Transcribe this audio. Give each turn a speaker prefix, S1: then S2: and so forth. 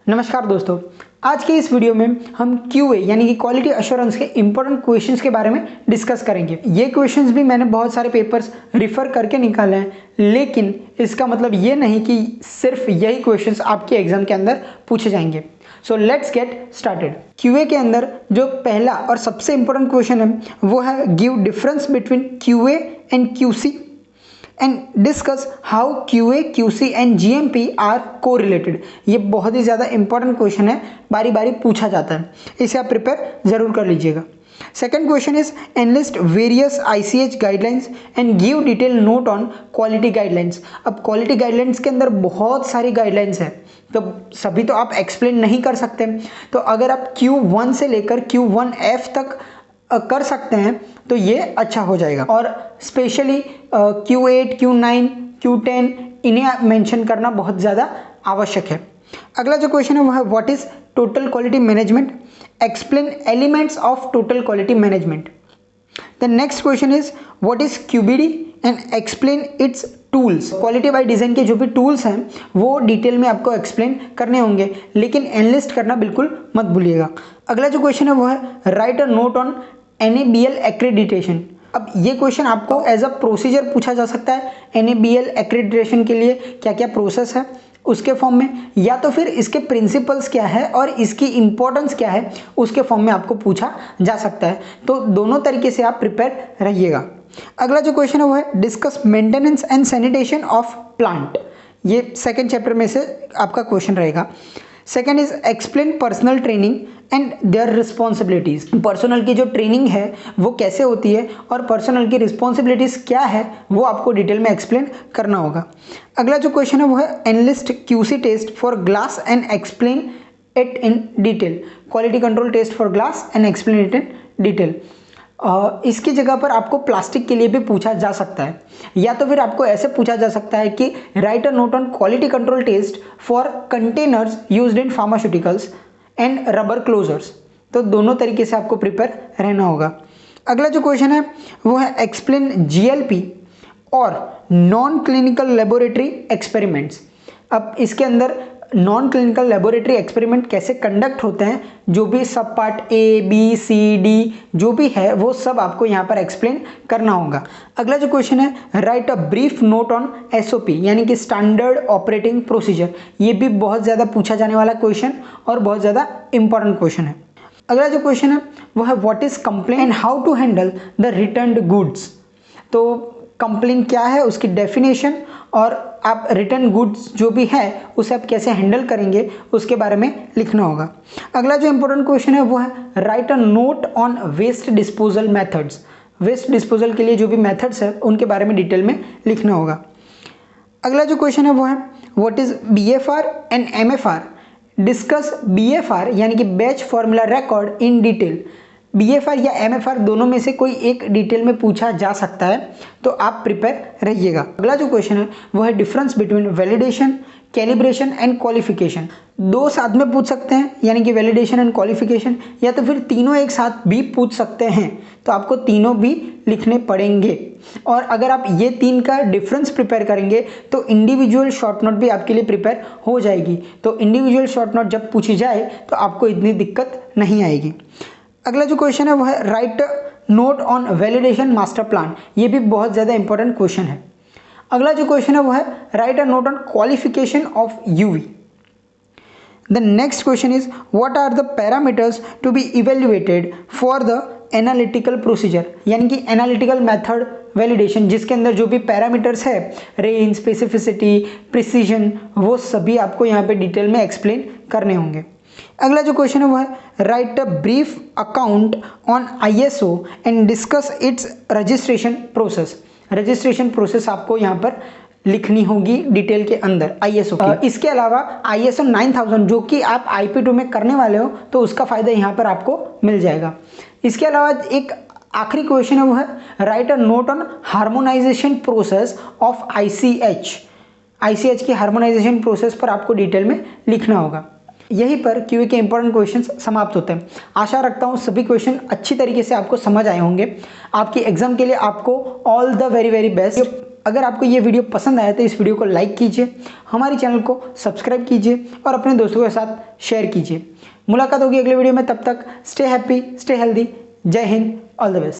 S1: नमस्कार दोस्तों, आज के इस वीडियो में हम QA यानी कि क्वालिटी अश्योरेंस के इंपॉर्टेंट क्वेश्चंस के बारे में डिस्कस करेंगे। ये क्वेश्चंस भी मैंने बहुत सारे पेपर्स रेफर करके निकाले हैं, लेकिन इसका मतलब ये नहीं कि सिर्फ यही क्वेश्चंस आपके एग्जाम के अंदर पूछे जाएंगे। So let's get started. QA के अंदर जो पहला और सबसे इंपॉर्टेंट क्वेश्चन है वो है give difference between QA and QC and discuss how QA, QC and GMP are correlated. ये बहुत ही ज़्यादा इंपॉर्टेंट क्वेश्चन है, बारी बारी पूछा जाता है, इसे आप प्रिपेयर जरूर कर लीजिएगा। Second question is enlist various ICH guidelines and give detail note on quality guidelines. अब क्वालिटी गाइडलाइंस के अंदर बहुत सारी गाइडलाइंस है, तो सभी तो आप एक्सप्लेन नहीं कर सकते। तो अगर आप Q1 से लेकर Q1F तक कर सकते हैं तो ये अच्छा हो जाएगा। और स्पेशली Q8, Q9, Q10 इन्हें मेंशन करना बहुत ज़्यादा आवश्यक है। अगला जो क्वेश्चन है वो है what is total quality management, explain elements of total quality management. The next question is what is QBD and explain it's tools. Quality by design के जो भी टूल्स हैं वो डिटेल में आपको एक्सप्लेन करने होंगे, लेकिन एनलिस्ट करना बिल्कुल मत भूलिएगा। अगला जो क्वेश्चन है वो है write a note on NABL accreditation. अब ये क्वेश्चन आपको एज अ प्रोसीजर पूछा जा सकता है। NABL एक्रेडिटेशन के लिए क्या क्या प्रोसेस है उसके फॉर्म में, या तो फिर इसके प्रिंसिपल्स क्या है और इसकी इंपॉर्टेंस क्या है उसके फॉर्म में आपको पूछा जा सकता है। तो दोनों तरीके से आप प्रिपेयर रहिएगा। अगला जो क्वेश्चन है वो है discuss maintenance and sanitation of plant. ये सेकेंड चैप्टर में से आपका क्वेश्चन रहेगा। Second is explain personal training and there responsibilities. Personal की जो ट्रेनिंग है वो कैसे होती है और पर्सनल की रिस्पॉन्सिबिलिटीज क्या है वो आपको डिटेल में एक्सप्लेन करना होगा। अगला जो क्वेश्चन है वो है enlist QC test for glass and explain it in detail. Quality control test for glass and explain it in detail. इसकी जगह पर आपको प्लास्टिक के लिए भी पूछा जा सकता है, या तो फिर आपको ऐसे पूछा जा सकता है कि write a note on quality control test for containers used in pharmaceuticals and rubber closures. तो दोनों तरीके से आपको प्रिपेयर रहना होगा। अगला जो क्वेश्चन है वो है एक्सप्लेन GLP और नॉन क्लिनिकल लेबोरेटरी एक्सपेरिमेंट्स। अब इसके अंदर नॉन क्लिनिकल लेबोरेटरी एक्सपेरिमेंट कैसे कंडक्ट होते हैं, जो भी सब part A, B, C, D जो भी है वो सब आपको यहाँ पर एक्सप्लेन करना होगा। अगला जो क्वेश्चन है write a brief note on SOP यानी कि स्टैंडर्ड ऑपरेटिंग प्रोसीजर। ये भी बहुत ज़्यादा पूछा जाने वाला क्वेश्चन और बहुत ज़्यादा इंपॉर्टेंट क्वेश्चन है। अगला जो क्वेश्चन है वो है what is complain and how to handle the returned goods. तो कंप्लेन क्या है उसकी डेफिनेशन और आप रिटर्न गुड्स जो भी है उसे आप कैसे हैंडल करेंगे उसके बारे में लिखना होगा। अगला जो इंपॉर्टेंट क्वेश्चन है वो है write a note on waste disposal methods. Waste disposal के लिए जो भी मेथड्स है उनके बारे में डिटेल में लिखना होगा। अगला जो क्वेश्चन है वो है what is BFR and MFR। Discuss BFR यानी कि batch formula record in detail. BFR या MFR दोनों में से कोई एक डिटेल में पूछा जा सकता है, तो आप प्रिपेयर रहिएगा। अगला जो क्वेश्चन है वो है difference between validation, calibration and qualification. दो साथ में पूछ सकते हैं यानी कि वैलिडेशन एंड क्वालिफिकेशन, या तो फिर तीनों एक साथ भी पूछ सकते हैं, तो आपको तीनों भी लिखने पड़ेंगे। और अगर आप ये तीन का डिफरेंस प्रिपेयर करेंगे तो इंडिविजुअल शॉर्ट नोट भी आपके लिए प्रिपेयर हो जाएगी। तो इंडिविजुअल शॉर्ट नोट जब पूछी जाए तो आपको इतनी दिक्कत नहीं आएगी। अगला जो क्वेश्चन है वो है right note on validation master plan. ये भी बहुत ज़्यादा इंपॉर्टेंट क्वेश्चन है। अगला जो क्वेश्चन है वो है write a note on qualification of UV। The next question is what are the parameters to be evaluated for the analytical procedure, यानी कि एनालिटिकल मेथड वैलिडेशन जिसके अंदर जो भी पैरामीटर्स है रेंज, स्पेसिफिसिटी, प्रिसीजन, वो सभी आपको यहाँ पे डिटेल में एक्सप्लेन करने होंगे। अगला जो क्वेश्चन है वो है write a brief account on ISO and discuss it's registration process. Registration process आपको यहाँ पर लिखनी होगी डिटेल के अंदर ISO की। इसके अलावा ISO 9000 जो कि आप IP2 में करने वाले हो तो उसका फायदा यहाँ पर आपको मिल जाएगा। इसके अलावा एक आखिरी क्वेश्चन है वो है write a note on harmonisation process of ICH की हार्मोनाइजेशन प्रोसेस पर आपको डिटेल में लिखना होगा। यहीं पर QA के इंपॉर्टेंट क्वेश्चंस समाप्त होते हैं। आशा रखता हूँ सभी क्वेश्चन अच्छी तरीके से आपको समझ आए होंगे। आपके एग्जाम के लिए आपको all the very very best. अगर आपको ये वीडियो पसंद आया तो इस वीडियो को लाइक कीजिए, हमारे चैनल को सब्सक्राइब कीजिए और अपने दोस्तों के साथ शेयर कीजिए। मुलाकात होगी अगले वीडियो में, तब तक स्टे हैप्पी, स्टे हेल्दी। जय हिंद, ऑल द बेस्ट।